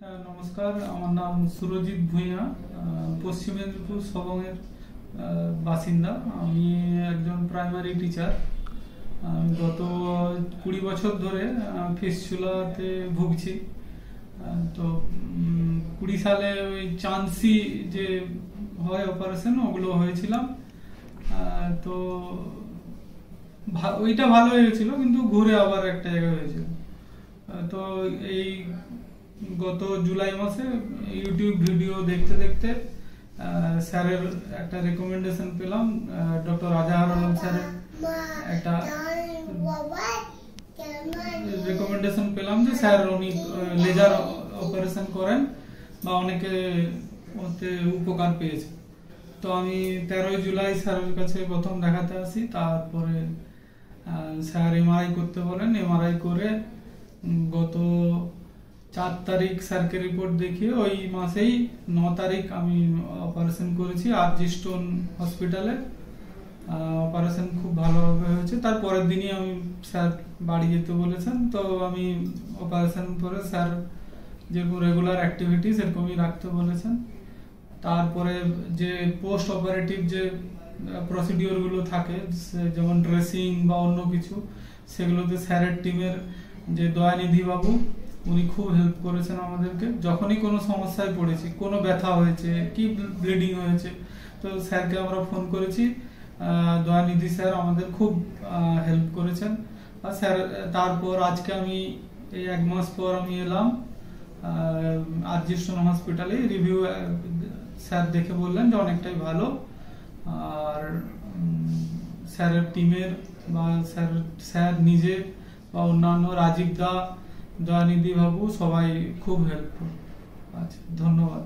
নমস্কার, আমার নাম সুরজিৎ ভূঁইয়া। পশ্চিম মেদিনীপুর সবংয়ের বাসিন্দা। আমি একজন প্রাইমারি টিচার। গত 20 বছর ধরে ফিস্চুলাতে ভুগছি। তো 20 সালে ওই চান্সি যে হয় অপারেশন, ওগুলো হয়েছিলাম। তো ওইটা ভালো হয়েছিল, কিন্তু ঘুরে আবার একটা জায়গায় হয়েছিল। তো এই গত জুলাই মাসে ইউটিউব ভিডিও দেখতে দেখতে স্যারের একটা রেকমেন্ডেশন পেলাম। ডক্টর আজাহার আলম স্যারের একটা রেকমেন্ডেশন পেলাম যে স্যার উনি লেজার অপারেশন করেন বা অনেকে ওতে উপকার পেয়েছে। তো আমি 13 জুলাই স্যারের কাছে প্রথম দেখাতে আসি। তারপরে স্যার এমআরআই করতে বলেন। এমআরআই করে গত 4 তারিখ স্যারকে রিপোর্ট দেখিয়ে ওই মাসেই 9 তারিখ আমি অপারেশন করেছি আরজি স্টোন হসপিটালে। অপারেশন খুব ভালোভাবে হয়েছে। তার পরের দিনই আমি স্যার বাড়ি যেতে বলেছেন। তো আমি অপারেশন পরে স্যার যেরকম রেগুলার অ্যাক্টিভিটি সেরকমই রাখতে বলেছেন। তারপরে যে পোস্ট অপারেটিভ যে প্রসিডিওরগুলো থাকে, যেমন ড্রেসিং বা অন্য কিছু, সেগুলোতে স্যারের টিমের যে দয়ানিধি বাবু, উনি খুব হেল্প করেছেন আমাদেরকে। যখনই কোনো সমস্যায় পড়েছি, কোনো ব্যথা হয়েছে কি ব্লিডিং হয়েছে, তো স্যারকে আমরা ফোন করেছি। দয়ানিধি স্যার আমাদের খুব হেল্প করেছেন। আর স্যার তারপর আজকে আমি এই 1 মাস পর আমি এলাম আরজি স্টোন হসপিটালে। রিভিউ স্যার দেখে বললেন যে অনেকটাই ভালো। আর স্যারের টিমের বা স্যার নিজে বা অন্যান্য রাজীব দা, দয়ানিধি বাবু সবাই খুব হেল্পফুল আছে। ধন্যবাদ।